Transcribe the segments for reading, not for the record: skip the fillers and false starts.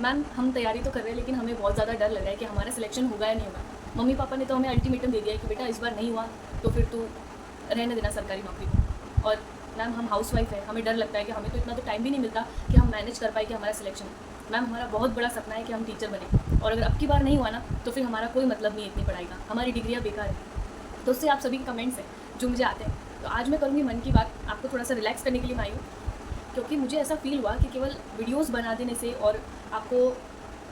Ma'am हम तैयारी तो कर रहे हैं लेकिन हमें बहुत ज़्यादा डर लग रहा है कि हमारा सिलेक्शन होगा या नहीं होगा। मम्मी पापा ने तो हमें अल्टीमेटम दे दिया है कि बेटा इस बार नहीं हुआ तो फिर तू रहने देना सरकारी नौकरी को। और मैम हम हाउस वाइफ है, हमें डर लगता है कि हमें तो इतना तो टाइम भी नहीं मिलता कि हम मैनेज कर पाए कि हमारा सिलेक्शन हो। मैम हमारा बहुत बड़ा सपना है कि हम टीचर बने, और अगर अब की बार नहीं हुआ ना तो फिर हमारा कोई मतलब नहीं है इतनी पढ़ाई का, हमारी डिग्रियाँ बेकार है। तो उससे आप सभी के कमेंट्स हैं जो मुझे आते हैं। तो आज मैं करूँगी मन की बात, आपको थोड़ा सा रिलैक्स करने के लिए मैं आई हूँ, क्योंकि मुझे ऐसा फील हुआ कि केवल वीडियोस बना देने से और आपको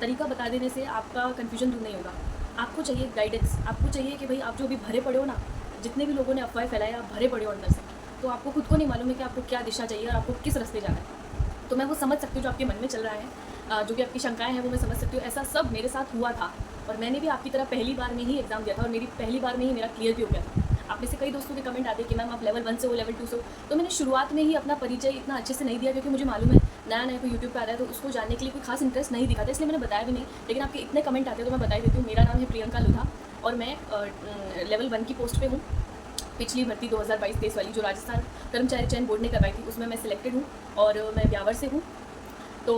तरीका बता देने से आपका कन्फ्यूजन दूर नहीं होगा। आपको चाहिए गाइडेंस, आपको चाहिए कि भाई आप जो भी भरे पड़े हो ना, जितने भी लोगों ने अफवाहें फैलाई आप भरे पड़े हो अंदर से, तो आपको खुद को नहीं मालूम है कि आपको क्या दिशा चाहिए और आपको किस रास्ते जाना है। तो मैं वो समझ सकती हूँ जो आपके मन में चल रहा है, जो भी आपकी शंकाएं हैं वो मैं समझ सकती हूँ। ऐसा सब मेरे साथ हुआ था और मैंने भी आपकी तरह पहली बार में ही एग्ज़ाम दिया था और मेरी पहली बार में ही मेरा क्लियर भी हो गया था। आप में से कई दोस्तों के कमेंट आते कि मैम आप लेवल 1 से हो, लेवल 2 से हो। तो मैंने शुरुआत में ही अपना परिचय इतना अच्छे से नहीं दिया, क्योंकि मुझे मालूम है नया नया कोई यूट्यूब पे आ रहा है तो उसको जानने के लिए कोई खास इंटरेस्ट नहीं दिखाता, इसलिए मैंने बताया भी नहीं। लेकिन आपके इतने कमेंट आते हैं तो मैं बता ही देती हूँ। मेरा नाम है प्रियंका लुधा और मैं लेवल 1 की पोस्ट पे हूँ। पिछली भर्ती 2022-23 वाली जो राजस्थान कर्मचारी चयन बोर्ड ने करवाई थी उसमें मैं सिलेक्टेड हूँ और मैं ब्यावर से हूँ। तो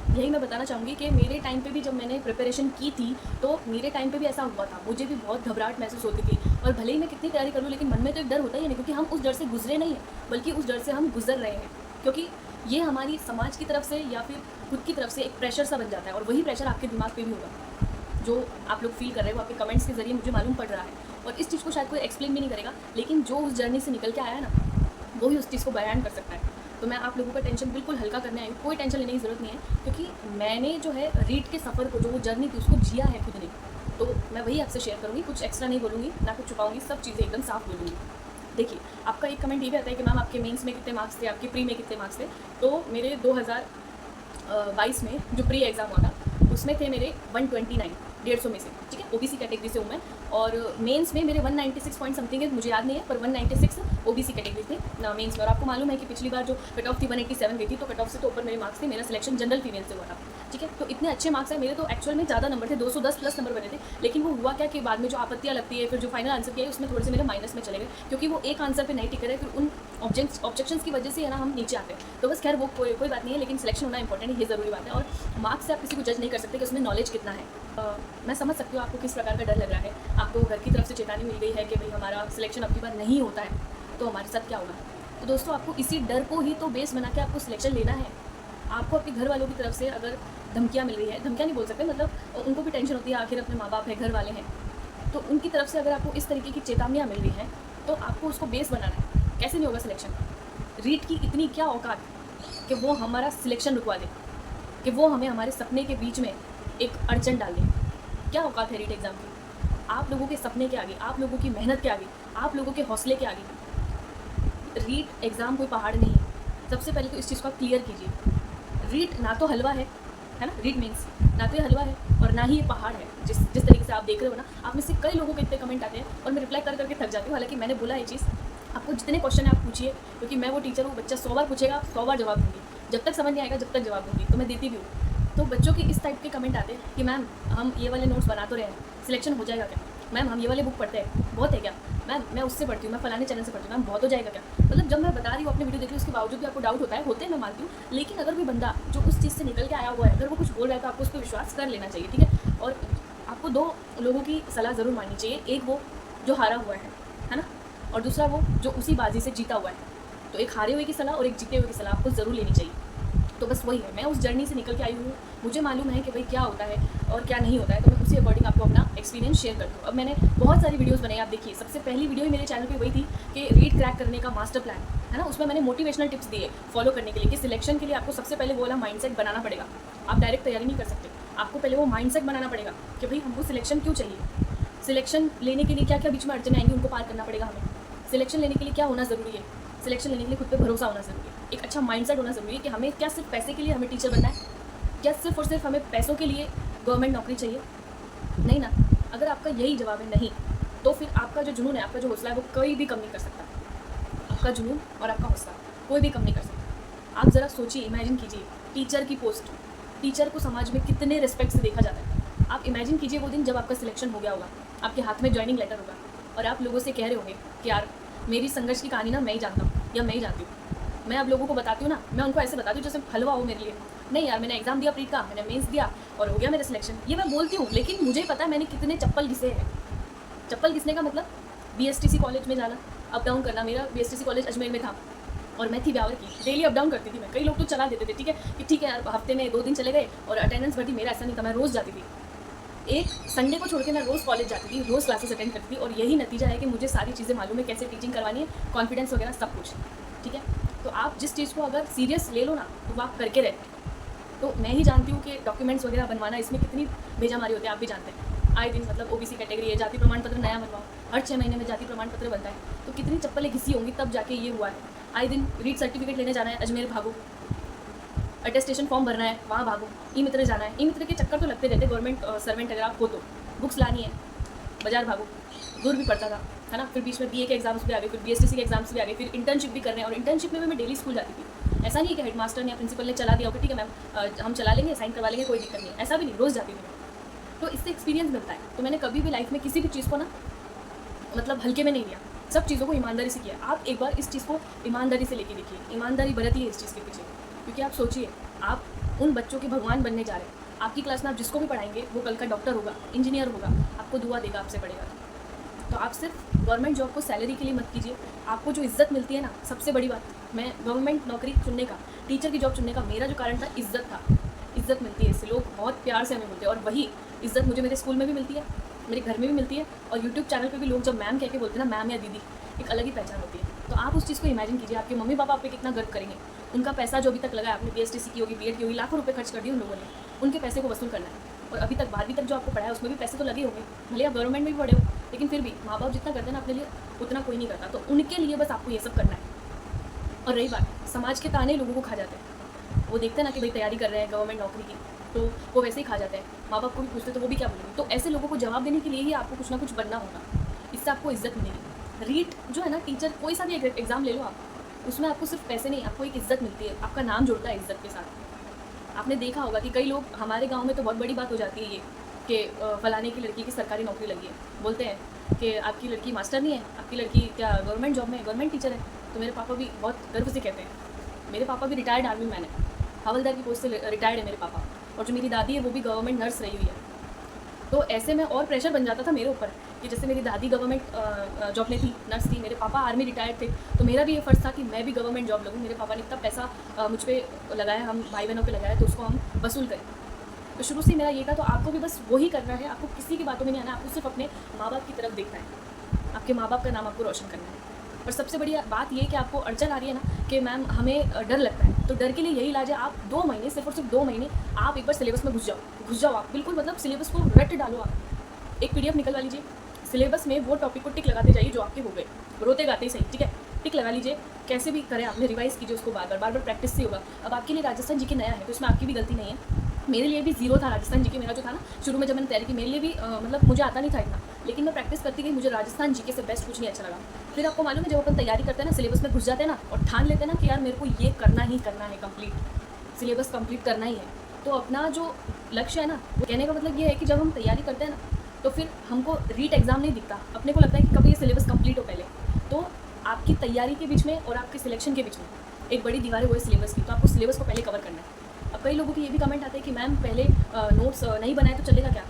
यही मैं बताना चाहूँगी कि मेरे टाइम पे भी जब मैंने प्रिपरेशन की थी तो मेरे टाइम पे भी ऐसा हुआ था, मुझे भी बहुत घबराहट महसूस होती थी। और भले ही मैं कितनी तैयारी कर लूँ लेकिन मन में तो एक डर होता ही नहीं, क्योंकि हम उस डर से गुजरे नहीं हैं बल्कि उस डर से हम गुजर रहे हैं। क्योंकि ये हमारी समाज की तरफ से या फिर खुद की तरफ से एक प्रेशर सा बन जाता है, और वही प्रेशर आपके दिमाग पे भी होगा जो आप लोग फील कर रहे हो। आपके कमेंट्स के जरिए मुझे मालूम पड़ रहा है, और इस चीज़ को शायद कोई एक्सप्लेन भी नहीं करेगा, लेकिन जो उस जर्नी से निकल के आया है ना वो ही उस चीज़ को बयान कर सकता है। तो मैं आप लोगों का टेंशन बिल्कुल हल्का करने आई हूँ, कोई टेंशन लेने की ज़रूरत नहीं है, क्योंकि मैंने जो है रीट के सफ़र को, जो वो जर्नी थी उसको जिया है खुद ने। तो मैं वही आपसे शेयर करूँगी, कुछ एक्स्ट्रा नहीं बोलूँगी, ना कुछ छुपाऊँगी, सब चीज़ें एकदम साफ बोलूँगी। देखिए, आपका एक कमेंट ये भी आता है कि मैम आपके मेंस में कितने मार्क्स थे, आपके प्री में कितने मार्क्स थे। तो मेरे 2022 में जो प्री एग्ज़ाम हुआ था उसमें थे मेरे 129, 150 में से, ठीक है। ओबीसी कैटेगरी से हूँ मैं, और मेंस में मेरे 196 पॉइंट समथिंग है, मुझे याद नहीं है, पर 196 ओबीसी कैटेगरी थे मेंस में। और आपको मालूम है कि पिछली बार जो कट ऑफ थी 187 गई थी, तो कट ऑफ से तो ऊपर मेरे मार्क्स थे। मेरा सिलेक्शन जनरल फीमेल से हुआ था, ठीक है। तो इतने अच्छे मार्क्स हैं मेरे, तो एक्चुअल में ज़्यादा नंबर थे, 210 प्लस नंबर बने थे। लेकिन वो हुआ क्या कि बाद में जो आपत्तियाँ लगती है, फिर जो फाइनल आंसर किया है उसमें थोड़े से मेरे माइनस में चले गए, क्योंकि वो एक आंसर पे नहीं टिक रहे, फिर उन ऑब्जेक्शंस की वजह से है ना हम नीचे आते हैं। तो बस खैर वो कोई बात नहीं है, लेकिन सिलेक्शन होना इंपॉर्टेंट है, ये ज़रूरी बात है। और मार्क्स से आप किसी को जज नहीं कर सकते कि उसमें नॉलेज कितना है। मैं समझ सकती हूँ आपको किस प्रकार का डर लग रहा है। आपको घर की तरफ से चेतावनी मिल गई है कि भाई हमारा सिलेक्शन अब की बार नहीं होता है तो हमारे साथ क्या होगा। तो दोस्तों, आपको इसी डर को ही तो बेस बना के आपको सिलेक्शन लेना है। आपको अपने घर वालों की तरफ से अगर धमकियाँ मिल रही है, धमकियाँ नहीं बोल सकते, मतलब उनको भी टेंशन होती है, आखिर अपने माँ बाप है, घर वाले हैं, तो उनकी तरफ से अगर आपको इस तरीके की चेतावनियाँ मिल रही हैं तो आपको उसको बेस बनाना है। कैसे नहीं होगा सिलेक्शन? रीट की इतनी क्या औकात कि वो हमारा सिलेक्शन रुकवा दे, कि वो हमें हमारे सपने के बीच में एक अड़चन डाल दे। क्या औकात है रीट एग्ज़ाम की? आप लोगों के सपने के आगे, आप लोगों की मेहनत के आगे, आप लोगों के हौसले के आगे रीट एग्ज़ाम कोई पहाड़ नहीं है। सबसे पहले तो इस चीज़ को आप क्लियर कीजिए। रीट ना तो हलवा है ना, रीट मीन्स ना तो ये हलवा है और ना ही ये पहाड़ है। जिस तरीके से आप देख रहे हो ना, आप में से कई लोगों के इतने कमेंट आते हैं और मैं रिप्लाई कर करके थक जाती हूँ। हालांकि मैंने बोला ये चीज़, आपको जितने क्वेश्चन है आप पूछिए, क्योंकि मैं वो टीचर हूँ, बच्चा 100 बार पूछेगा, 100 बार जवाब दूँगी, जब तक समझ नहीं आएगा जब तक जवाब दूँगी, तो मैं देती भी हूँ। तो बच्चों के इस टाइप के कमेंट आते हैं कि मैम हम ये वाले नोट्स बना तो रहे हैं, सिलेक्शन हो जाएगा क्या? मैम हम ये वाले बुक पढ़ते हैं, बहुत है क्या? मैम मैं उससे पढ़ती हूँ, मैं फलाने चैनल से पढ़ती हूँ, मैम बहुत हो जाएगा क्या? मतलब जब मैं बता रही हूँ अपनी वीडियो देख रही हूँ, उसके बावजूद भी आपको डाउट होता है, होते हैं, मैं मानती हूँ। लेकिन अगर कोई बंदा जो उस चीज़ से निकल के आया हुआ है, अगर वो कुछ बोल रहा है तो आपको उस पर विश्वास कर लेना चाहिए, ठीक है। और आपको 2 लोगों की सलाह ज़रूर माननी चाहिए, एक वो जो हारा हुआ है ना, और दूसरा वो जो उसी बाजी से जीता हुआ है। तो एक हारे हुए की सलाह और एक जीते हुए की सलाह आपको ज़रूर लेनी चाहिए। तो बस वही है, मैं उस जर्नी से निकल के आई हूँ, मुझे मालूम है कि भाई क्या होता है और क्या नहीं होता है, तो मैं उसी अकॉर्डिंग आपको अपना एक्सपीरियंस शेयर करती हूँ। अब मैंने बहुत सारी वीडियोस बनाई, आप देखिए, सबसे पहली वीडियो ही मेरे चैनल पे वही थी कि रीट क्रैक करने का मास्टर प्लान है ना, उसमें मैंने मोटिवेशनल टिप्स दिए फॉलो करने के लिए कि सिलेक्शन के लिए आपको सबसे पहले वो वाला माइंडसेट बनाना पड़ेगा। आप डायरेक्ट तैयारी नहीं कर सकते, आपको पहले वो माइंडसेट बनाना पड़ेगा कि भाई हमको सिलेक्शन क्यों चाहिए, सिलेक्शन लेने के लिए क्या क्या बीच में अड़चने आएंगी उनको पार करना पड़ेगा हमें, सिलेक्शन लेने के लिए क्या होना ज़रूरी है, सिलेक्शन लेने के लिए खुद पे भरोसा होना ज़रूरी है, एक अच्छा माइंडसेट होना ज़रूरी है कि हमें क्या सिर्फ पैसे के लिए हमें टीचर बनना है, क्या सिर्फ और सिर्फ हमें पैसों के लिए गवर्नमेंट नौकरी चाहिए? नहीं ना। अगर आपका यही जवाब है नहीं, तो फिर आपका जो जुनून है, आपका जो हौसला है, वो कोई भी कम नहीं कर सकता। आपका जुनून और आपका हौसला कोई भी कम नहीं कर सकता। आप ज़रा सोचिए, इमेजिन कीजिए, टीचर की पोस्ट, टीचर को समाज में कितने रिस्पेक्ट से देखा जाता है। आप इमेजिन कीजिए वो दिन जब आपका सिलेक्शन हो गया होगा, आपके हाथ में ज्वाइनिंग लेटर होगा और आप लोगों से कह रहे होंगे कि यार मेरी संघर्ष की कहानी ना मैं ही जानता हूँ या मैं ही जानती हूँ। मैं अब लोगों को बताती हूँ ना, मैं उनको ऐसे बताती हूँ जैसे हलवा हो मेरे लिए, नहीं यार मैंने एग्ज़ाम दिया प्रीट का, मैंने मेंस दिया और हो गया मेरा सिलेक्शन, ये मैं बोलती हूँ, लेकिन मुझे पता है मैंने कितने चप्पल घिसे हैं। चप्पल घिसने का मतलब बीएसटीसी कॉलेज में जाना, अप डाउन करना। मेरा बीएसटीसी कॉलेज अजमेर में था और मैं थी ब्यावर की, डेली अप डाउन करती थी मैं। कई लोग तो चला देते थे, ठीक है कि ठीक है यार हफ्ते में 2 दिन चले गए और अटेंडेंस भरती, मेरा ऐसा नहीं था, मैं रोज़ जाती थी। एक संडे को छोड़ के मैं रोज़ कॉलेज जाती थी, रोज़ क्लासेस अटेंड करती थी और यही नतीजा है कि मुझे सारी चीज़ें मालूम है, कैसे टीचिंग करवानी है, कॉन्फिडेंस वगैरह सब कुछ, ठीक है। तो आप जिस चीज़ को अगर सीरियस ले लो ना तो वो आप करके रहते हैं। तो मैं ही जानती हूँ कि डॉक्यूमेंट्स वगैरह बनवाना इसमें कितनी भेजामारी होती है, आप भी जानते हैं। आए दिन मतलब ओबीसी कैटेगरी है, जाति प्रमाण पत्र नया बनवाओ, हर 6 महीने में जाति प्रमाण पत्र बनता है, तो कितनी चप्पलें घिसी होंगी तब जाके ये हुआ है। आए दिन रीड सर्टिफिकेट लेने जाना है, अजमेर भागो, अटेस्टेशन फॉर्म भरना है वहाँ भागो, ई मित्र जाना है, ई मित्र के चक्कर तो लगते रहते, गवर्नमेंट सर्वेंट अगर आप हो तो। बुक्स लानी है, बाजार भागो, दूर भी पड़ता था, है ना। फिर बीच में बीए के एग्जाम्स भी आ गए, फिर बीएसटीसी के एग्जाम्स भी आ गए, फिर इंटर्नशिप भी कर रहे हैं और इंटर्नशिप में भी मैं डेली स्कूल जाती थी। ऐसा नहीं है कि हेडमास्टर ने या प्रिंसिपल ने चला दिया ओके ठीक है मैम हम चला लेंगे, साइन करवा लेंगे, कोई दिक्कत नहीं, ऐसा भी नहीं, रोज़ जाती थी मैं। तो इससे एक्सपीरियंस मिलता है। तो मैंने कभी भी लाइफ में किसी भी चीज़ को ना मतलब हल्के में नहीं लिया, सब चीज़ों को ईमानदारी से किया। आप एक बार इस चीज़ को ईमानदारी से लेके देखिए, ईमानदारी बरतिए इस चीज़ के पीछे, क्योंकि आप सोचिए आप उन बच्चों के भगवान बनने जा रहे हैं। आपकी क्लास में आप जिसको भी पढ़ाएंगे वो कल का डॉक्टर होगा, इंजीनियर होगा, आपको दुआ देगा, आपसे पढ़ेगा। तो आप सिर्फ गवर्नमेंट जॉब को सैलरी के लिए मत कीजिए। आपको जो इज़्ज़त मिलती है ना, सबसे बड़ी बात, मैं गवर्नमेंट नौकरी चुनने का, टीचर की जॉब चुनने का मेरा जो कारण था, इज़्ज़त था। इज़्ज़त मिलती है इससे, लोग बहुत प्यार से हमें बोलते हैं और वही इज़्ज़त मुझे मेरे स्कूल में भी मिलती है, मेरे घर में भी मिलती है और यूट्यूब चैनल पे भी लोग जब मैम कह के बोलते हैं ना, मैम या दीदी, एक अलग ही पहचान होती है। तो आप उस चीज़ को इमेजिन कीजिए, आपके मम्मी पापा आप पे कितना गर्व करेंगे। उनका पैसा जो अभी तक लगा है, आपने बीएसटीसी की होगी, बीएड की होगी, लाखों रुपए खर्च कर दिए उन लोगों ने, उनके पैसे को वसूल करना है। और अभी तक 12वीं तक जो आपको पढ़ाया उसमें भी पैसे तो लगे होंगे, भले आप गवर्नमेंट में भी पढ़े हो, लेकिन फिर भी माँ बाप जितना करते हैं ना अपने लिए, उतना कोई नहीं करता। तो उनके लिए बस आपको ये सब करना है। और रही बात समाज के ताने, लोगों को खा जाते हैं। वो देखते हैं ना कि भाई तैयारी कर रहे हैं गवर्नमेंट नौकरी की, तो वो वैसे ही खा जाते हैं। माँ बाप को भी पूछते तो वो भी क्या बोलेंगे। तो ऐसे लोगों को जवाब देने के लिए ही आपको कुछ ना कुछ बनना होगा, इससे आपको इज्जत मिलेगी। रीट जो है ना, टीचर कोई सा भी एग्ज़ाम ले लो आप, उसमें आपको सिर्फ पैसे नहीं, आपको एक इज्जत मिलती है, आपका नाम जुड़ता है इज्जत के साथ। आपने देखा होगा कि कई लोग, हमारे गांव में तो बहुत बड़ी बात हो जाती है ये कि फलाने की लड़की की सरकारी नौकरी लगी है, बोलते हैं कि आपकी लड़की मास्टर नहीं है, आपकी लड़की क्या गवर्नमेंट जॉब में है, गवर्नमेंट टीचर है। तो मेरे पापा भी बहुत गर्व से कहते हैं, मेरे पापा भी रिटायर्ड आर्मी मैन है, हवलदार की पोस्ट से रिटायर्ड है मेरे पापा, और जो मेरी दादी है वो भी गवर्नमेंट नर्स रही हुई है। तो ऐसे में और प्रेशर बन जाता था मेरे ऊपर कि जैसे मेरी दादी गवर्नमेंट जॉब में थी, नर्स थी, मेरे पापा आर्मी रिटायर्ड थे, तो मेरा भी ये फ़र्ज़ था कि मैं भी गवर्नमेंट जॉब लगूँ। मेरे पापा ने इतना पैसा मुझ पर लगाया, हम भाई बहनों पे लगाया, तो उसको हम वसूल करें। तो शुरू से मेरा ये था। तो आपको भी बस वही करना है, आपको किसी की बातों में नहीं आना, आपको सिर्फ अपने माँ बाप की तरफ देखना है, आपके माँ बाप का नाम आपको रोशन करना है। और सबसे बड़ी बात ये कि आपको अड़चन आ रही है ना कि मैम हमें डर लगता है, तो डर के लिए यही इलाज है, आप 2 महीने, सिर्फ और सिर्फ 2 महीने आप एक बार सिलेबस में घुस जाओ आप बिल्कुल, मतलब सिलेबस को रट डालो। आप एक PDF निकलवा लीजिए, सिलेबस में वो टॉपिक को टिक लगाते जाइए जो आपके हो गए, रोते गाते ही सही, ठीक है, टिक लगा लीजिए। कैसे भी करें, आपने रिवाइज़ कीजिए उसको, बार बार प्रैक्टिस से होगा। अब आपके लिए राजस्थान जी के नया है तो इसमें आपकी भी गलती नहीं है। मेरे लिए भी ज़ीरो था राजस्थान जी के, मेरा जो था ना शुरू में जब मैंने तैयारी की, मेरे लिए भी मतलब मुझे आता नहीं था इतना, लेकिन मैं प्रैक्टिस करती गई, मुझे राजस्थान जी के से बेस्ट कुछ नहीं अच्छा लगा। फिर आपको मालूम है जब अपन तैयारी करते हैं ना, सिलेबस में घुस जाते हैं ना और ठान लेते हैं ना कि यार मेरे को ये करना ही करना है, कंप्लीट सिलेबस कंप्लीट करना ही है, तो अपना जो लक्ष्य है ना, वो कहने का मतलब ये है कि जब हम तैयारी करते हैं ना, तो फिर हमको रीट एग्ज़ाम नहीं दिखता, अपने को लगता है कि कभी ये सिलेबस कंप्लीट हो पहले। तो आपकी तैयारी के बीच में और आपके सिलेक्शन के बीच में एक बड़ी दीवार है, वो है सिलेबस की। तो आपको सिलेबस को पहले कवर करना है। अब कई लोगों की ये भी कमेंट आते हैं कि मैम पहले नोट्स नहीं बनाए तो चलेगा क्या?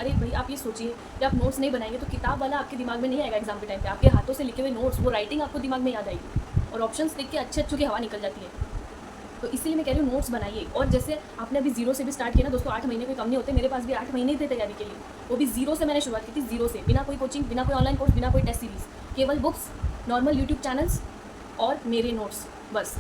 अरे भाई आप ये सोचिए कि आप नोट्स नहीं बनाएंगे तो किताब वाला आपके दिमाग में नहीं आएगा एग्जाम के टाइम पे। आपके हाथों से लिखे हुए नोट्स, वो राइटिंग आपको दिमाग में याद आएगी और ऑप्शंस देख के अच्छे अच्छों की हवा निकल जाती है। तो इसीलिए मैं कह रही हूँ नोट्स बनाइए। और जैसे आपने अभी जीरो से भी स्टार्ट किया ना दोस्तों, 8 महीने कोई कम नहीं होते। मेरे पास भी 8 महीने थे तैयारी के लिए, वो भी जीरो से मैंने शुरुआत की थी, जीरो से, बिना कोई कोचिंग, बिना कोई ऑनलाइन कोर्स, बिना कोई टेस्ट सीरीज़, केवल बुक्स, नॉर्मल यूट्यूब चैनल्स और मेरे नोट्स, बस।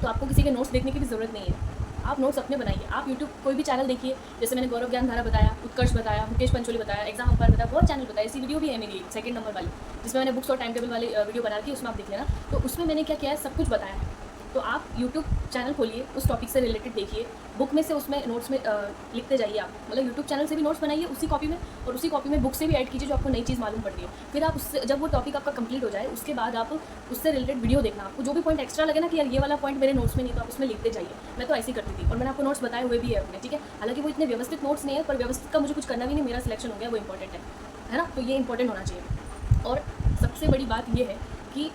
तो आपको किसी के नोट्स देखने की भी ज़रूरत नहीं है, आप नोट्स अपने बनाइए। आप यूट्यूब कोई भी चैनल देखिए, जैसे मैंने गौरव ज्ञान धारा बताया, उत्कर्ष बताया, मुकेश पंचोली बताया, एग्जाम अखबार बताया, बहुत चैनल बताया। ऐसी वीडियो भी है मेरी 2nd नंबर वाली, जिसमें मैंने बुक्स और टाइम टेबल वाली वीडियो बना दी, उसमें आप देख लेना। तो उसमें मैंने क्या किया है, सब कुछ बताया है। तो आप यूट्यूब चैनल खोलिए, उस टॉपिक से रिलेटेड देखिए, बुक में से उसमें नोट्स में लिखते जाइए। आप मतलब यूट्यूब चैनल से भी नोट्स बनाइए उसी कॉपी में, और उसी कॉपी में बुक से भी ऐड कीजिए जो आपको नई चीज़ मालूम पड़ती है। फिर आप उससे, जब वो टॉपिक आपका कंप्लीट हो जाए, उसके बाद आप उससे रिलेटेड वीडियो देखना। आपको जो भी पॉइंट एक्स्ट्रा लगे ना कि यार ये वाला पॉइंट मेरे नोट्स में नहीं, तो आप उसमें लिखते जाइए। मैं तो ऐसे ही करती थी और मैंने आपको नोट्स बताए हुए भी है अपने, ठीक है। हालांकि वो इतने व्यवस्थित नोट्स नहीं है, पर व्यवस्थित का मुझे कुछ करना भी नहीं, मेरा सिलेक्शन हो गया, वो इंपॉर्टेंट है ना। तो ये इंपॉर्टेंट होना चाहिए। और सबसे बड़ी बात ये है कि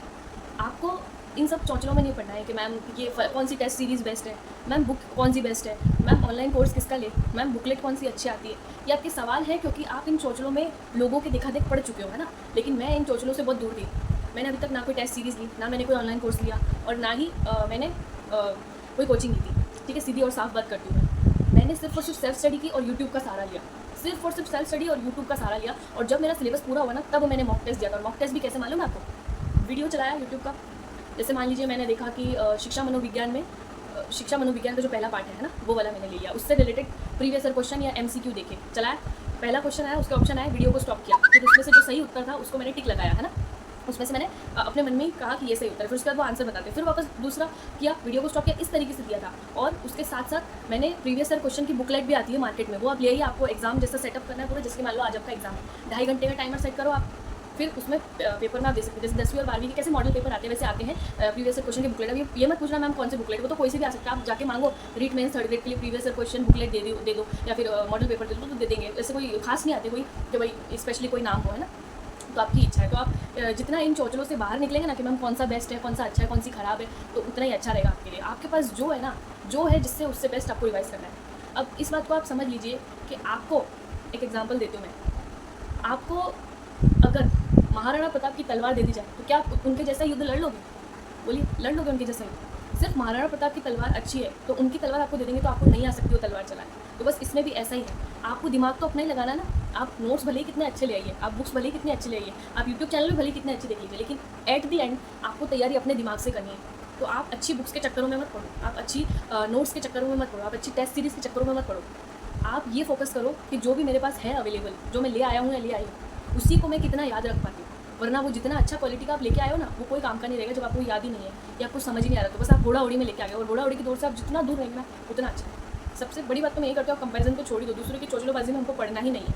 आपको इन सब चौचलों में नहीं पढ़ना है कि मैम ये कौन सी टेस्ट सीरीज़ बेस्ट है, मैम बुक कौन सी बेस्ट है, मैम ऑनलाइन कोर्स किसका ले, मैम बुकलेट कौन सी अच्छी आती है। ये आपके सवाल है क्योंकि आप इन चौचलों में लोगों के देखा देख पढ़ चुके हो, है ना। लेकिन मैं इन चौचलों से बहुत दूर थी। मैंने अभी तक ना कोई टेस्ट सीरीज़ ली, ना मैंने कोई ऑनलाइन कोर्स लिया, और ना ही मैंने कोई कोचिंग ली थी। ठीक है, सीधी और साफ बात करती हूँ मैंने सिर्फ और सिर्फ सेल्फ स्टडी की और यूट्यूब का सहारा लिया, सिर्फ और सिर्फ सेल्फ स्टडी और यूट्यूब का सहारा लिया। और जब मेरा सिलेबस पूरा हुआ ना, तब मैंने मॉक टेस्ट दिया था। और मॉक टेस्ट भी कैसे मालूम है आपको, वीडियो चलाया यूट्यूब का। जैसे मान लीजिए मैंने देखा कि शिक्षा मनोविज्ञान में शिक्षा मनोविज्ञान का जो पहला पार्ट है ना, वो वाला मैंने ले लिया। उससे रिलेटेड प्रीवियस ईयर क्वेश्चन या MCQ देखे, चलाया। पहला क्वेश्चन आया, उसके ऑप्शन आया, वीडियो को स्टॉप किया, फिर उसमें से जो सही उत्तर था उसको मैंने टिक लगाया, है ना। उसमें से मैंने अपने मन में ही कहा कि ये सही उत्तर है, फिर उसके बाद वो आंसर बताते, फिर वापस दूसरा किया, वीडियो को स्टॉप किया, इस तरीके से किया था। और उसके साथ साथ मैंने प्रीवियस ईयर क्वेश्चन की बुकलेट भी आती है मार्केट में, वो आप ले आइए। आपको एग्जाम जैसा सेटअप करना है पूरा, जैसे मान लो आज आपका एग्जाम है, 2.5 घंटे का टाइमर सेट करो आप, फिर उसमें पेपर में आप दे सकते हैं। जैसे 10वीं और 12वीं के कैसे मॉडल पेपर आते हैं, वैसे आते हैं प्रीवियस ईयर क्वेश्चन की बुकलेट। अब ये मत पूछना मैम कौन से बुकलेट, वो तो कोई से भी आ सकता है। आप जाके मांगो रीट मेंस थर्ड ग्रेड के लिए प्रीवियस ईयर क्वेश्चन बुकलेट दे दो, या फिर मॉडल पेपर दे दो, तो दे देंगे। ऐसे कोई खास नहीं आते कोई कि भाई स्पेशली कोई नाम हो, है ना। तो आपकी इच्छा है, तो आप जितना इन चौचलों से बाहर निकलेंगे ना कि मैम कौन सा बेस्ट है, कौन सा अच्छा है, कौन सी खराब है, तो उतना ही अच्छा रहेगा आपके लिए। आपके पास जो है ना, जो है जिससे उससे बेस्ट आपको रिवाइज करना है। अब इस बात को आप समझ लीजिए कि आपको एक एग्जांपल देती हूँ मैं। आपको अगर महाराणा प्रताप की तलवार दे दी जाए तो क्या आप उनके जैसा युद्ध लड़ लोगे? बोलिए, लड़ लोगे उनके जैसा युद्ध? सिर्फ महाराणा प्रताप की तलवार अच्छी है तो उनकी तलवार आपको दे देंगे तो आपको नहीं आ सकती वो तलवार चलाने। तो बस इसमें भी ऐसा ही है, आपको दिमाग तो अपना ही लगाना ना। आप नोट्स भले ही कितने अच्छे ले आइए, आप बुक्स भले ही कितने अच्छे ले आइए, आप यूट्यूब चैनल भी भले ही कितने अच्छे देख लीजिए, लेकिन एट द एंड आपको तैयारी अपने दिमाग से करनी है। तो आप अच्छी बुक्स के चक्करों में मत पढ़ो, आप अच्छी नोट्स के चक्करों में मत पढ़ो, आप अच्छी टेस्ट सीरीज़ के चक्करों में मत पढ़ो। आप ये फोकस करो कि जो भी मेरे पास है अवेलेबल, जो मैं ले आया हूँ या ले आई हूँ, उसी को मैं कितना याद रख पाती हूँ। वरना वो जितना अच्छा क्वालिटी का आप लेके आए हो ना, वो कोई काम का नहीं रहेगा जब आपको याद ही नहीं है या आपको समझ ही नहीं आ रहा। तो बस आप होड़ा उड़ी में लेके आ गए, और होड़ा उड़ी की दौड़ से आप जितना दूर रहेंगे ना उतना अच्छा है। सबसे बड़ी बात तो मैं ये करती हूँ, कंपैरिजन को छोड़ दो, दूसरे की चोचलोबाजी में हमको पढ़ना ही नहीं है।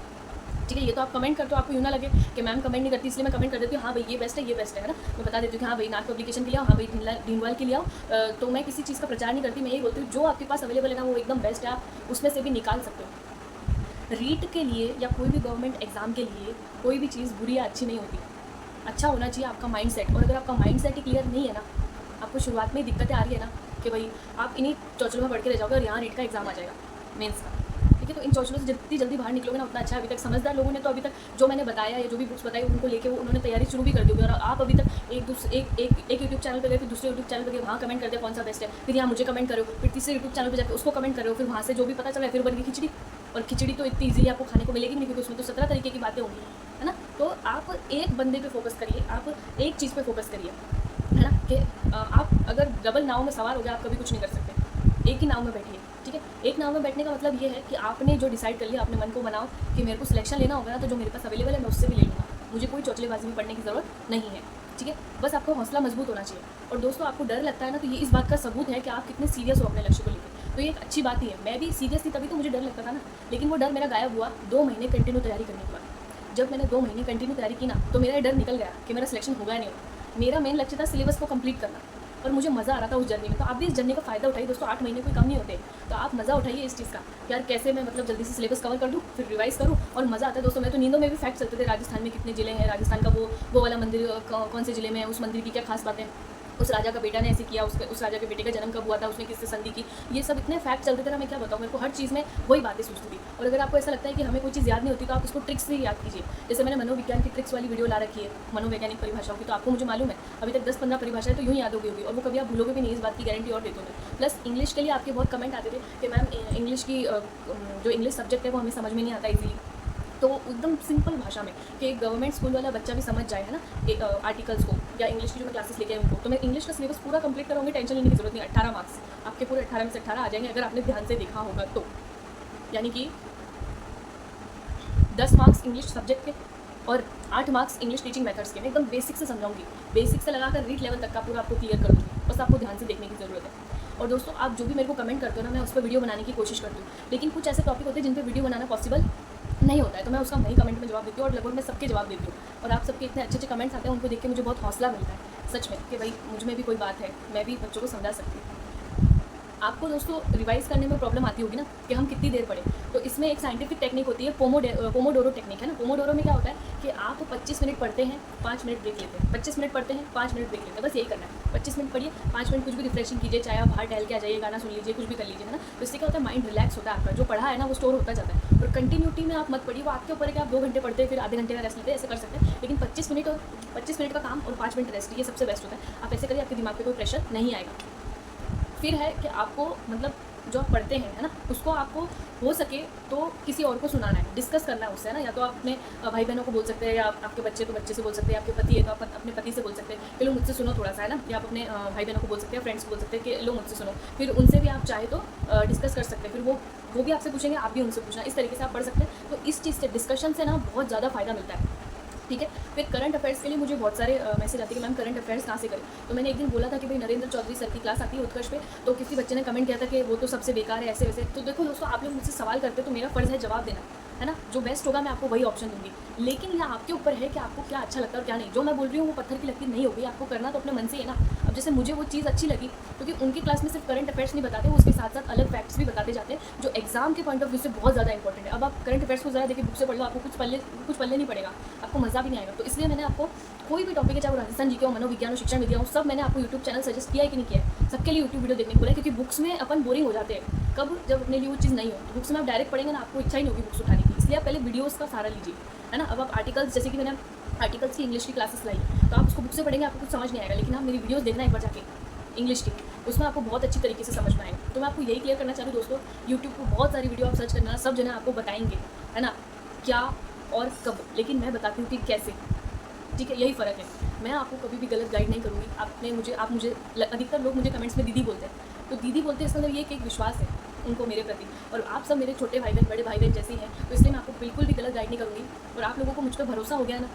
ठीक है, ये तो आप कमेंट करते हो, आपको यूँ ना लगे कि मैम कमेंट नहीं करती इसलिए मैं कमेंट कर देती हूँ, हाँ भाई ये बेस्ट है, ये बेस्ट है ना। मैं बता देती हूँ कि हाँ भाई नाथ पब्लिकेशन के लिए आओ, हाँ भाई दीनवाल के लिए आओ। तो मैं किसी चीज़ का प्रचार नहीं करती, मैं यही बोलती हूँ जो आपके पास अवेलेबल है ना वो एकदम बेस्ट है, आप उसमें से भी निकाल सकते हो। रीट के लिए या कोई भी गवर्नमेंट एग्जाम के लिए कोई भी चीज़ बुरी या अच्छी नहीं होती। अच्छा होना चाहिए आपका माइंड सेट। और अगर आपका माइंड सेट ही क्लियर नहीं है ना, आपको शुरुआत में ही दिक्कतें आ रही है ना कि भाई आप इन्हीं चौचलों में पढ़ के रह जाओगे और यहाँ रीट का एग्जाम आ जाएगा मेंस का। ठीक है, तो इन चौचलों से जितनी जल्दी बाहर निकलोगे ना उतना अच्छा है। अभी तक समझदार लोगों ने तो अभी तक जो मैंने बताया या जो भी बुक्स बताई उनको लेके वो उन्होंने तैयारी शुरू भी कर दी होगी। और आप अभी तक एक यूट्यूब चैनल पर गए, फिर दूसरे यूट्यूब चैनल पर गए, वहाँ कमेंट करते कौन सा बेस्ट है, फिर यहाँ मुझे कमेंट करो, फिर तीसरे यूट्यूब चैनल पर जाकर उसको कमेंट करो, फिर वहाँ से जो भी पता चला फिर बन गई खिचड़ी। और खिचड़ी तो इतनी ईजिली आपको खाने को मिलेगी नहीं, क्योंकि उसमें तो 17 तरीके की बातें होंगी, है ना। तो आप एक बंदे पे फोकस करिए, आप एक चीज़ पे फोकस करिए, है ना। कि आप अगर डबल नाव में सवार हो जाए आप कभी कुछ नहीं कर सकते, एक ही नाव में बैठिए। ठीक है, एक नाव में बैठने का मतलब ये है कि आपने जो डिसाइड कर लिया, अपने मन को बनाओ कि मेरे को सिलेक्शन लेना होगा ना, तो जो मेरे पास अवेलेबल है मैं उससे भी ले लूँगा, मुझे कोई चौचलेबाजी में पढ़ने की ज़रूरत नहीं है। ठीक है, बस आपको हौसला मजबूत होना चाहिए। और दोस्तों आपको डर लगता है ना, तो ये इस बात का सबूत है कि आप कितने सीरियस हो अपने लक्ष्य को लेकर। तो ये एक अच्छी बात ही है, मैं भी सीरियस थी तभी तो मुझे डर लगता था ना, लेकिन वो डर मेरा गायब हुआ 2 महीने कंटिन्यू तैयारी करने के बाद। जब मैंने 2 महीने कंटिन्यू तैयारी की ना, तो मेरा डर निकल गया कि मेरा सिलेक्शन होगा या नहीं होगा। मेरा मेन लक्ष्य था सिलेबस को कंप्लीट करना, और मुझे मज़ा आ रहा था उस जर्नी में। तो आप भी इस जर्नी का फ़ायदा उठाइए दोस्तों, 8 महीने कोई कम नहीं होते। तो आप मज़ा उठाइए इस चीज़ का, यार कैसे मैं मतलब जल्दी से सिलेबस कवर कर दूँ, फिर रिवाइज़ करूँ, और मज़ा आता है दोस्तों। मैं तो नींदों में भी फैक्ट चलते थे, राजस्थान में कितने ज़िले हैं, राजस्थान का वो वाला मंदिर कौन से ज़िले में है, उस मंदिर की क्या खास बातें, उस राजा का बेटा ने ऐसे किया, उस राजा के बेटे का जन्म कब हुआ था, उसने किससे संधि की, ये सब इतने फैक्ट चलते थे ना, मैं क्या बताऊँ। मेरे को हर चीज़ में वही बातें सूझती थी। और अगर आपको ऐसा लगता है कि हमें कोई चीज़ याद नहीं होती, तो आप उसको ट्रिक्स से ही याद कीजिए। जैसे मैंने मनोविज्ञान की ट्रिक्स वाली वीडियो ला रखी है, मनोवैज्ञानिक परिभाषाओं की, तो आपको मुझे मालूम है अभी तक 10-15 परिभाषाएं तो यूँ याद हो गई होगी, और वो कभी आप भूलोगे भी नहीं, इस बात की गारंटी और देता हूँ मैं। प्लस इंग्लिश के लिए आपके बहुत कमेंट आते थे कि मैम इंग्लिश की जो इंग्लिश सब्जेक्ट है वो हमें समझ में नहीं आता ईजिली। तो एकदम सिंपल भाषा में कि एक गवर्नमेंट स्कूल वाला बच्चा भी समझ जाए, है ना, आर्टिकल्स को, या इंग्लिश की जो मैं क्लासेस लेके आई उनको, तो मैं इंग्लिश का सिलेबस पूरा कंप्लीट कराऊंगी, टेंशन लेने की जरूरत नहीं। 18 मार्क्स आपके पूरे 18 में से 18 आ जाएंगे अगर आपने ध्यान से देखा होगा तो। यानी कि 10 मार्क्स इंग्लिश सब्जेक्ट के और 8 मार्क्स इंग्लिश टीचिंग मेथड्स के। मैं एकदम बेसिक से समझाऊंगी, बेसिक से लगाकर रीट लेवल तक का पूरा आपको क्लियर कर दूँगी, बस आपको ध्यान से देखने की ज़रूरत है। और दोस्तों आप जो भी मेरे को कमेंट करते हो ना, मैं उस पर वीडियो बनाने की कोशिश करती हूँ, लेकिन कुछ ऐसे टॉपिक होते हैं जिन पर वीडियो बनाना पॉसिबल नहीं होता है, तो मैं उसका वही कमेंट में जवाब देती हूँ, और लगभग मैं सबके जवाब देती हूँ। और आप सबके इतने अच्छे अच्छे कमेंट्स आते हैं, उनको देख के मुझे बहुत हौसला मिलता है सच में, कि भाई मुझ में भी कोई बात है, मैं भी बच्चों को समझा सकती हूँ। आपको दोस्तों रिवाइज़ करने में प्रॉब्लम आती होगी ना कि हम कितनी देर पढ़ें, तो इसमें एक साइंटिफिक टेक्निक होती है, पोमोडोरो टेक्निक है ना। पोमोडोरो में क्या होता है कि आप 25 मिनट पढ़ते हैं, 5 मिनट ब्रेक लेते हैं, 25 मिनट पढ़ते हैं, 5 मिनट ब्रेक लेते हैं, बस यही करना है। 25 मिनट पढ़िए, 5 मिनट कुछ भी रिफ्रेशिंग कीजिए, चाहे आप बाहर टहल के आ जाइए, गाना सुन लीजिए, कुछ भी कर लीजिए, है ना। तो इससे क्या होता है, माइंड रिलैक्स होता है, आपका जो पढ़ा है ना वो स्टोर होता जाता है। और कंटिन्यूटी में आप मत पढ़िए, वो आपके ऊपर है कि आप 2 घंटे पढ़ते हैं फिर आधे घंटे का रेस्ट लेते हैं, ऐसे कर सकते हैं। लेकिन 25 मिनट का काम और 5 मिनट रेस्ट, ये सबसे बेस्ट होता है। आप ऐसे करिए, आपके दिमाग पे कोई प्रेशर नहीं आएगा। फिर है कि आपको मतलब जो आप पढ़ते हैं, है ना, उसको आपको हो सके तो किसी और को सुनाना है, डिस्कस करना है उससे, है ना। या तो आप अपने भाई बहनों को बोल सकते हैं, या आपके बच्चे तो बच्चे से बोल सकते हैं, आपके पति है तो आप अपने पति से बोल सकते हैं कि लो मुझसे सुनो थोड़ा सा, है ना। या आप अपने भाई बहनों को बोल सकते हैं, फ्रेंड्स को बोल सकते हैं कि लो मुझसे सुनो। फिर उनसे भी आप चाहे तो डिस्कस कर सकते हैं, फिर वो भी आपसे पूछेंगे, आप भी उनसे पूछना, इस तरीके से आप पढ़ सकते हैं। तो इस चीज़ से, डिस्कशन से ना बहुत ज़्यादा फ़ायदा मिलता है, ठीक है। फिर करंट अफेयर्स के लिए मुझे बहुत सारे मैसेज आते हैं कि मैम करंट अफेयर्स कहाँ से करें। तो मैंने एक दिन बोला था कि भाई नरेंद्र चौधरी सर की क्लास आती है उत्कर्ष पे, तो किसी बच्चे ने कमेंट किया था कि वो तो सबसे बेकार है, ऐसे वैसे। तो देखो दोस्तों, आप लोग मुझसे सवाल करते हो तो मेरा फ़र्ज़ है जवाब देना, है ना। जो बेस्ट होगा मैं आपको वही ऑप्शन दूंगी, लेकिन यह आपके ऊपर है कि आपको क्या अच्छा लगता है और क्या नहीं। जो मैं बोल रही हूँ वो पत्थर की लकीर नहीं होगी, आपको करना तो अपने मन से है ना। अब जैसे मुझे वो चीज़ अच्छी लगी, क्योंकि उनकी क्लास में सिर्फ करंट अफेयर्स नहीं बताते, वो उसके साथ साथ अलग फैक्ट्स भी बताते जाते हैं जो एग्जाम के पॉइंट ऑफ व्यू से बहुत ज़्यादा इंपॉर्टेंट है। अब आप करंट अफेयर्स को ज़रा देखिए, बुक से पढ़ लो, आपको कुछ पढ़ने नहीं पड़ेगा, आपको मज़ा भी नहीं आएगा। तो इसलिए मैंने आपको कोई भी टॉपिक है, चाहे वो राजस्थान जी के हो, मनोविज्ञान हो, शिक्षण विद्या हो, सब मैंने आपको यूट्यूब चैनल सजेस्ट किया है कि नहीं किया है। सबके लिए यूट्यूब वीडियो देखने को बोला है, क्योंकि बुक्स में अपन बोरिंग हो जाते हैं। कब, जब अपने लिए वो चीज़ नहीं हो। तो बुक्स में आप डायरेक्ट पढ़ेंगे ना, आपको इच्छा ही नहीं होगी बुक्स उठाने की, इसलिए आप पहले वीडियोज़ का सहारा लीजिए, है ना। अब आप आर्टिकल्स, जैसे कि मैंने आर्टिकल्स की इंग्लिश की क्लासेस लाई, तो आप उसको बुक से पढ़ेंगे, आपको कुछ समझ नहीं आएगा, लेकिन आप मेरी वीडियोज़ देखना एक बार जाके इंग्लिश की, उसमें आपको बहुत अच्छी तरीके से समझ में आएगा। तो मैं आपको यही क्लियर करना चाह रही हूँ दोस्तों, यूट्यूब पर बहुत सारी वीडियो आप सर्च करना, सब जने आपको बताएंगे, है ना, क्या और कब, लेकिन मैं बताती हूँ कि कैसे, ठीक है। यही फ़र्क है। मैं आपको कभी भी गलत गाइड नहीं करूँगी। आप मुझे अधिकतर लोग मुझे कमेंट्स में दीदी बोलते हैं, तो दीदी बोलते हैं इसका मतलब ये कि एक विश्वास है उनको मेरे प्रति, और आप सब मेरे छोटे भाई बहन, बड़े भाई बहन जैसे हैं, तो इसलिए मैं आपको बिल्कुल भी गलत गाइड नहीं करूँगी। और आप लोगों को मुझ पर भरोसा हो गया ना,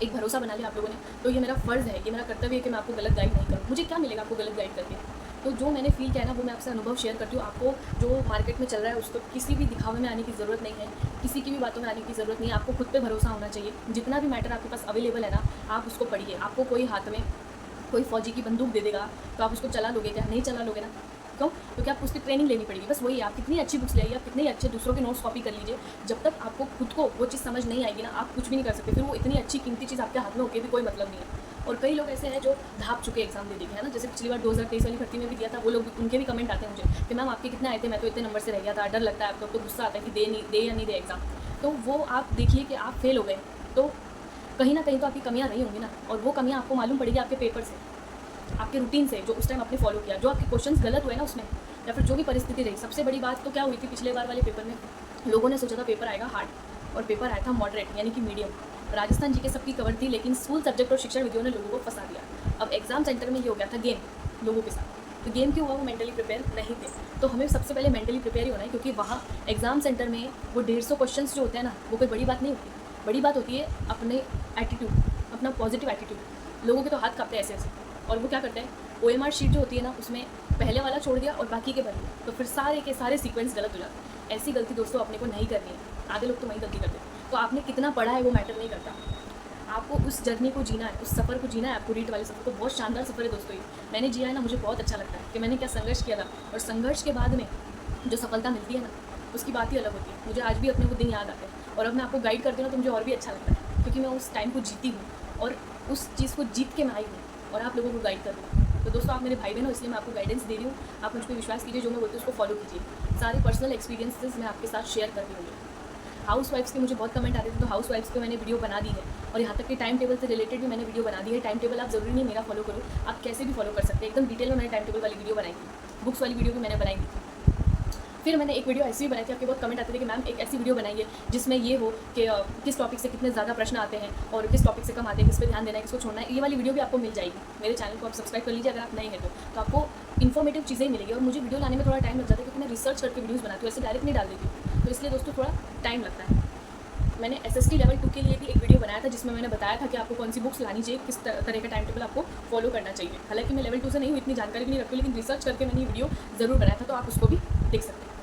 एक भरोसा बना लिया आप लोगों ने, तो ये मेरा फ़र्ज़ है, कि मेरा कर्तव्य है कि मैं आपको गलत गाइड नहीं करूँ। मुझे क्या मिलेगा आपको गलत गाइड करके। तो जो मैंने फ़ील किया है ना, वो मैं आपसे अनुभव शेयर करती हूँ। आपको जो मार्केट में चल रहा है उसको किसी भी दिखावे में आने की ज़रूरत नहीं है, किसी की भी बातों में आने की ज़रूरत नहीं है। आपको खुद पे भरोसा होना चाहिए। जितना भी मैटर आपके पास अवेलेबल है ना, आप उसको पढ़िए। आपको कोई हाथ में कोई फौजी की बंदूक दे देगा तो आप उसको चला लोगे क्या? नहीं चला लोगे ना। क्यों? क्योंकि आपको उसकी ट्रेनिंग लेनी पड़ेगी। बस वही है, आप कितनी अच्छी बुक्स ले आइए, आप कितने अच्छे दूसरों के नोट्स कॉपी कर लीजिए, जब तक आपको खुद को वो चीज़ समझ नहीं आएगी ना, आप कुछ भी नहीं कर सकते। फिर वो इतनी अच्छी कीमती चीज़ आपके हाथ में होकर भी कोई मतलब नहीं है। और कई लोग ऐसे हैं जो धाप चुके एग्जाम दे देंगे, है ना। जैसे पिछली बार 2023 वाली भर्ती में भी दिया था, वो लोग, उनके भी कमेंट आते हैं मुझे कि मैम आपके कितने आए थे, मैं तो इतने नंबर से रह गया था। डर लगता है आपको, तो गुस्सा आता है कि दे या नहीं दे एग्ज़ाम। तो वो आप देखिए कि आप फेल हो गए, तो कहीं ना कहीं तो आपकी कमियाँ रही होंगी ना, और वो कमियाँ आपको मालूम पड़ेगी आपके पेपर से, आपके रूटीन से, जो उस टाइम आपने फॉलो किया, जो आपके क्वेश्चंस गलत हुए ना उसमें, या फिर जो भी परिस्थिति रही। सबसे बड़ी बात तो क्या हुई थी पिछले बार वाले पेपर में, लोगों ने सोचा था पेपर आएगा हार्ड, और पेपर आया था मॉडरेट, यानी कि मीडियम। राजस्थान जी के सबकी कवर थी, लेकिन स्कूल सब्जेक्ट और शिक्षण विधियों ने लोगों को फंसा दिया। अब एग्जाम सेंटर में ये हो गया था गेम लोगों के साथ। तो गेम क्यों हुआ? वो मेंटली प्रिपेयर नहीं थे। तो हमें सबसे पहले मेंटली प्रिपेयर ही होना है, क्योंकि वहाँ एग्जाम सेंटर में वो 150 क्वेश्चंस जो होते हैं ना, वो कोई बड़ी बात नहीं होती। बड़ी बात होती है अपने एटीट्यूड, अपना पॉजिटिव एटीट्यूड। लोगों के तो हाथ कांपते हैं ऐसे ऐसे, और वो क्या करते हैं, OMR शीट जो होती है ना, उसमें पहले वाला छोड़ दिया और बाकी के भर दिए, तो फिर सारे के सारे सीक्वेंस गलत हो जाते हैं। ऐसी गलती दोस्तों अपने को नहीं करनी है। आधे लोग तो वही गलती करते हैं। तो आपने कितना पढ़ा है वो मैटर नहीं करता, आपको उस जर्नी को जीना है, उस सफ़र को जीना है। आपको रीट वाले सफ़र को, बहुत शानदार सफ़र है दोस्तों। ये मैंने जिया है ना, मुझे बहुत अच्छा लगता है कि मैंने क्या संघर्ष किया था, और संघर्ष के बाद में जो सफलता मिलती है ना, उसकी बात ही अलग होती है। मुझे आज भी अपने वो दिन याद आते हैं, और अब मैं आपको गाइड करती हूँ ना, तो मुझे और भी अच्छा लगता है, क्योंकि मैं उस टाइम को जीती हूँ, और उस चीज़ को जीत के मैं आई हूँ, और आप लोगों को गाइड कर रही हूँ। तो दोस्तों, आप मेरे भाई बहन हो, इसलिए मैं आपको गाइडेंस दे रही हूँ। आप मुझ पर विश्वास कीजिए, जो मैं बोलती हूँ उसको फॉलो कीजिए। सारे पर्सनल एक्सपीरियंसेस मैं आपके साथ शेयर कर रही हूँ। हाउस वाइफ्स के मुझे बहुत कमेंट आते थे, तो हाउस वाइफ्स पे मैंने वीडियो बना दी है, और यहाँ तक कि टाइम टेबल से रिलेटेड भी मैंने वीडियो बना दी है। टाइम टेबल आप ज़रूरी नहीं मेरा फॉलो करो, आप कैसे भी फॉलो कर सकते हैं। एकदम डिटेल में मैंने टाइम टेबल वाली वीडियो बनाई थी, बुक्स वाली वीडियो भी मैंने बनाई थी। फिर मैंने एक वीडियो ऐसी भी बनाई थी, आपके बहुत कमेंट आते थे कि मैम एक ऐसी वीडियो बनाइए जिसमें ये हो कि किस टॉपिक से कितने ज़्यादा प्रश्न आते हैं, और किस टॉपिक से कम आते हैं, किस पे ध्यान देना है, किसको छोड़ना है। ये वाली वीडियो भी आपको मिल जाएगी। मेरे चैनल को आप सब्सक्राइब कर लीजिए अगर आप नए हैं तो आपको इन्फॉर्मेटिव चीज़ें मिलेगी। और मुझे वीडियो लाने में थोड़ा टाइम लग जाता है, क्योंकि मैं रिसर्च करके वीडियोज़ बनाती हूँ, ऐसे डायरेक्ट नहीं डाल देती हूँ। तो इसलिए दोस्तों थोड़ा टाइम लगता है। मैंने SST लेवल 2 के लिए भी एक वीडियो बनाया था, जिसमें मैंने बताया था कि आपको कौन सी बुक्स लानी चाहिए, किस तरह का टाइम टेबल आपको फॉलो करना चाहिए। हालांकि मैं लेवल 2 से नहीं हूँ, इतनी जानकारी भी नहीं रखती, लेकिन रिसर्च करके मैंने ये वीडियो ज़रूर बनाया था, तो आप उसको भी देख सकते हैं।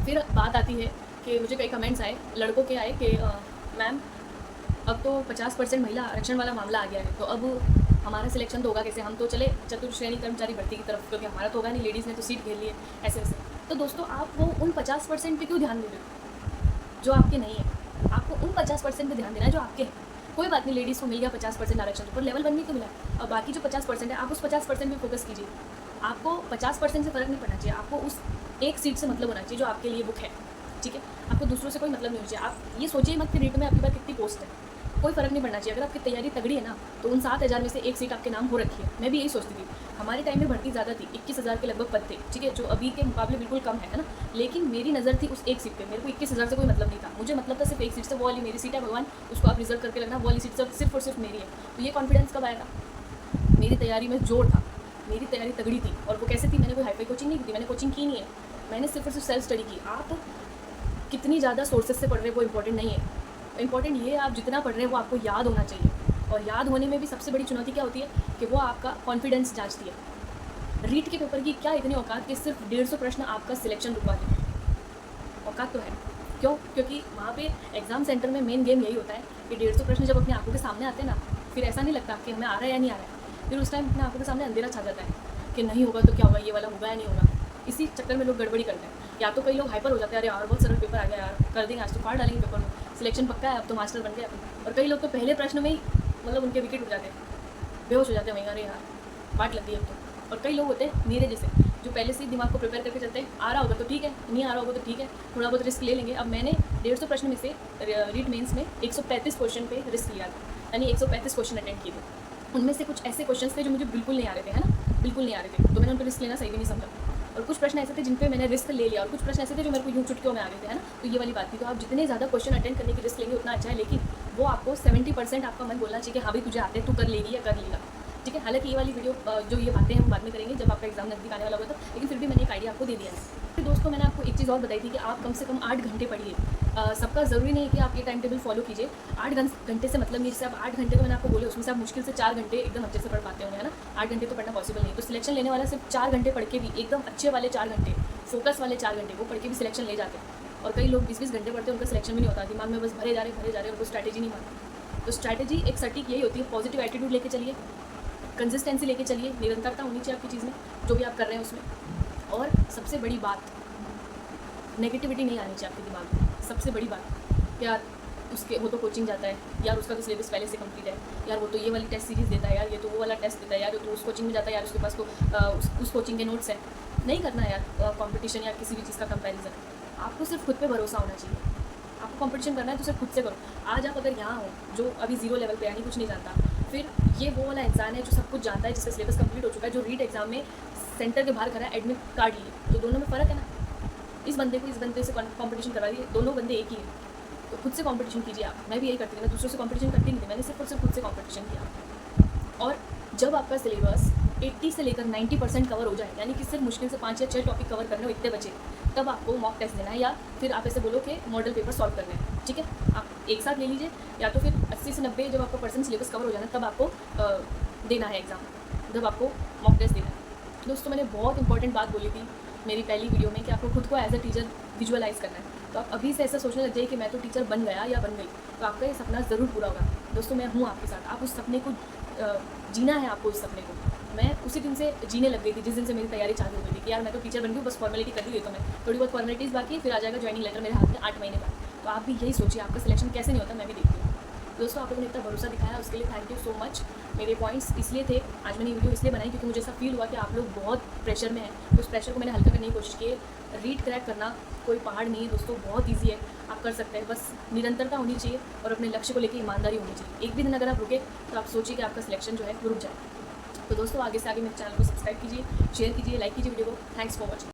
फिर बात आती है कि मुझे कई कमेंट्स आए, लड़कों के आए कि मैम अब तो 50% महिला आरक्षण वाला मामला आ गया है, तो अब हमारा सिलेक्शन तो होगा कैसे? हम तो चले चतुर्श्रेणी कर्मचारी भर्ती की तरफ, क्योंकि हमारा तो होगा नहीं, लेडीज़ ने तो सीट घेर ली है, ऐसे वैसे। तो दोस्तों, आप वो उन 50% पे क्यों ध्यान दे रहे हो? जो आपके नहीं है। आपको उन 50% पे ध्यान देना है जो आपके हैं। कोई बात नहीं, लेडीज़ को मिल गया 50% आरक्षण, पर लेवल 1 में तो मिला, और बाकी जो 50% है आप उस 50% पे फोकस कीजिए। आपको 50% से फ़र्क नहीं पड़ना चाहिए, आपको उस एक सीट से मतलब होना चाहिए जो आपके लिए बुक है, ठीक है। आपको दूसरों से कोई मतलब नहीं होना चाहिए। आप ये सोचिए मत कि रीट में आपके पास कितनी पोस्ट है, कोई फ़र्क नहीं पड़ना चाहिए। अगर आपकी तैयारी तगड़ी है ना, तो उन 7,000 में से एक सीट आपके नाम हो रखी है। मैं भी यही सोचती थी। हमारे टाइम में भर्ती ज़्यादा थी, 21,000 के लगभग पद थे, ठीक है, जो अभी के मुकाबले बिल्कुल कम है ना। लेकिन मेरी नज़र थी उस एक सीट पे। मेरे को 21,000 से कोई मतलब नहीं था, मुझे मतलब था सिर्फ एक सीट से, वो वाली मेरी सीट है, भगवान उसको आप रिजर्व करके रखना, वो वाली सीट सिर्फ और सिर्फ मेरी है। तो ये कॉन्फिडेंस कब आएगा? मेरी तैयारी में जोर था, मेरी तैयारी तगड़ी थी। और वो कैसे थी? मैंने कोई हाईफाई कोचिंग नहीं की थी, मैंने कोचिंग की नहीं है, मैंने सिर्फ और सिर्फ सेल्फ स्टडी की। आप कितनी ज़्यादा सोर्सेज से पढ़ रहे हैं वो इंपॉर्टेंट नहीं है, इंपॉर्टेंट ये है आप जितना पढ़ रहे हैं वो आपको याद होना चाहिए। और याद होने में भी सबसे बड़ी चुनौती क्या होती है कि वो आपका कॉन्फिडेंस जांचती है। रीट के पेपर की क्या इतनी औकात कि सिर्फ 150 प्रश्न आपका सिलेक्शन रुकवा दें? औकात तो है। क्यों? क्योंकि वहाँ पे एग्ज़ाम सेंटर में मेन गेम यही होता है कि 150 प्रश्न जब अपनी आंखों के सामने आते हैं ना, फिर ऐसा नहीं लगता कि हमें आ रहा है या नहीं आ रहा है। फिर उस टाइम अपनी आंखों के सामने अंधेरा छा जाता है कि नहीं होगा तो क्या होगा, ये वाला होगा या नहीं होगा। इसी चक्कर में लोग गड़बड़ी करते हैं। या तो कई लोग हाइपर हो जाते हैं, अरे यार बहुत सरल पेपर आ गया यार, कर देंगे आज तो, फाड़ डालेंगे पेपर में, सिलेक्शन पक्का है, अब तो मास्टर बन गए अपन। और कई लोग तो पहले प्रश्न में ही मतलब उनके विकेट उठ जाते हैं, बेहोश हो जाते हैं वहीं, अरे यार बाट लग गई अब तो। और कई लोग होते हैं मेरे जैसे जो पहले से ही दिमाग को प्रिपेयर करके चलते हैं, आ रहा होगा तो ठीक है, नहीं आ रहा होगा तो ठीक है, थोड़ा बहुत रिस्क ले लेंगे। अब मैंने 150 प्रश्न में से रीट मेंस में 135 क्वेश्चन पे रिस्क लिया था, यानी 135 क्वेश्चन अटेंड किए थे। उनमें से कुछ ऐसे क्वेश्चन थे जो मुझे बिल्कुल नहीं आ रहे थे, है ना, बिल्कुल नहीं आ रहे थे, तो मैंने उन पर रिस्क लेना सही भी नहीं समझा। और कुछ प्रश्न ऐसे थे जिन पे मैंने रिस्क ले लिया, और कुछ प्रश्न ऐसे थे जो मेरे को यूँ चुटकियों में आ गए थे, है ना। तो ये वाली बात थी। तो आप जितने ज़्यादा क्वेश्चन अटेंड करने की रिस्क लेंगे उतना अच्छा है, लेकिन वो आपको 70% आपका मन बोलना चाहिए कि हाँ भाई तुझे आते हैं, तू कर लेगी या कर लेगा, ठीक है। हालांकि ये वाली वीडियो जो ये बातें हम बाद में करेंगे जब आपका एग्जाम नजदीक आने वाला होगा, तो लेकिन फिर भी मैंने एक आइडिया आपको दे दिया है। फिर दोस्तों मैंने आपको एक चीज़ और बताई थी कि आप कम से कम 8 घंटे पढ़िए। सबका ज़रूरी नहीं है कि आप ये टाइम टेबल फॉलो कीजिए। 8 घंटे से मतलब नहीं, जैसे आप 8 घंटे तो मैंने आपको बोले, उसमें से आप मुश्किल से 4 घंटे एकदम अच्छे से पढ़ पाते होंगे, है ना। 8 घंटे तो पढ़ना पॉसिबल नहीं, तो सिलेक्शन लेने वाला सिर्फ 4 घंटे पढ़ के भी, एकदम अच्छे वाले 4 घंटे, फोकस वाले 4 घंटे वो पढ़ के भी सिलेक्शन ले जाते हैं। और कई लोग 20-20 घंटे पढ़ते हैं, उनका सिलेक्शन भी नहीं होता, दिमाग में बस भरे जा रहे, उनको स्ट्रैटेजी नहीं मानती। तो स्ट्रैटेजी एक सटीक यही होती है, पॉजिटिव एटीट्यूड लेके चलिए, कंसिस्टेंसी लेके चलिए, निरंतरता होनी चाहिए आपकी चीज़ में, जो भी आप कर रहे हैं उसमें। और सबसे बड़ी बात, नेगेटिविटी नहीं आनी चाहिए आपके दिमाग में। सबसे बड़ी बात, यार उसके वो तो कोचिंग जाता है, यार उसका तो सिलेबस पहले से कंप्लीट है, यार वो तो ये वाली टेस्ट सीरीज़ देता है, यार ये तो वो वाला टेस्ट देता है, यार तो उस कोचिंग में जाता है, यार उसके पास तो उस कोचिंग के नोट्स हैं। नहीं करना यार कंपटीशन या किसी भी चीज़ का कंपैरिजन। आपको सिर्फ खुद पे भरोसा होना चाहिए। आपको कंपटीशन करना है तो सिर्फ खुद से करो। आज आप अगर यहाँ हो जो अभी 0 लेवल पे यानी कुछ नहीं जानता, फिर ये वो वाला इंसान है जो सब कुछ जानता है, जिसका सिलेबस कंप्लीट हो चुका है, जो रीट एग्जाम में सेंटर के बाहर खड़ा है, एडमिट कार्ड लिए, तो दोनों में फ़र्क है ना। इस बंदे को इस बंदे से कंपटीशन करवा दिए, दोनों बंदे एक ही हैं। तो खुद से कंपटीशन कीजिए आप। मैं भी यही करती थी, मैं दूसरों से कंपटीशन करती नहीं थी, मैंने सिर्फ और सिर्फ खुद से कंपटीशन किया। और जब आपका सिलेबस 80 से लेकर 90% कवर हो जाए, यानी कि सिर्फ मुश्किल से 5 या 6 टॉपिक कवर करने हो, इतने बचे, तब आपको मॉक टेस्ट देना है, या फिर आप ऐसे बोलो कि मॉडल पेपर सॉल्व करने हैं, ठीक है। आप एक साथ ले लीजिए, या तो फिर 80 से 90 जब आपका परसेंट सिलेबस कवर हो जाना, तब आपको देना है एग्ज़ाम, जब आपको मॉक टेस्ट देना है। दोस्तों मैंने बहुत इंपॉर्टेंट बात बोली थी मेरी पहली वीडियो में कि आपको खुद को एज अ टीचर विजुअलाइज़ करना है। तो आप अभी से ऐसा सोचने लग जाइए कि मैं तो टीचर बन गया या बन गई, तो आपका ये सपना ज़रूर पूरा होगा। दोस्तों मैं हूँ आपके साथ, आप उस सपने को जीना है, आपको उस सपने को। मैं उसी दिन से जीने लग गई थी जिस दिन से मेरी तैयारी चालू हो गई थी कि यार मैं तो टीचर बन गई, बस फॉर्मेलिटी कर दी हुई, तो मैं थोड़ी बहुत फॉर्मेलिटीज़ बाकी है, फिर आ जाएगा ज्वाइनिंग लेटर मेरे हाथ में 8 महीने बाद। तो आप भी यही सोचिए, आपका सिलेक्शन कैसे नहीं होता, मैं भी देखती हूँ। दोस्तों आप लोगों ने इतना भरोसा दिखाया, उसके लिए थैंक यू सो मच। मेरे पॉइंट्स इसलिए थे, आज मैंने वीडियो इसलिए बनाई क्योंकि मुझे ऐसा फील हुआ कि आप लोग बहुत प्रेशर में हैं, तो उस प्रेशर को मैंने हल्का करने की कोशिश की। रीट क्रैक करना कोई पहाड़ नहीं है दोस्तों, बहुत ईजी है, आप कर सकते हैं। बस निरंतरता होनी चाहिए और अपने लक्ष्य को लेकर ईमानदारी होनी चाहिए। एक भी दिन अगर आप रुके तो आप सोचिए कि आपका सिलेक्शन जो है रुक जाए। तो दोस्तों आगे से आगे मेरे चैनल को सब्सक्राइब कीजिए, शेयर कीजिए, लाइक कीजिए वीडियो को। Thanks for watching.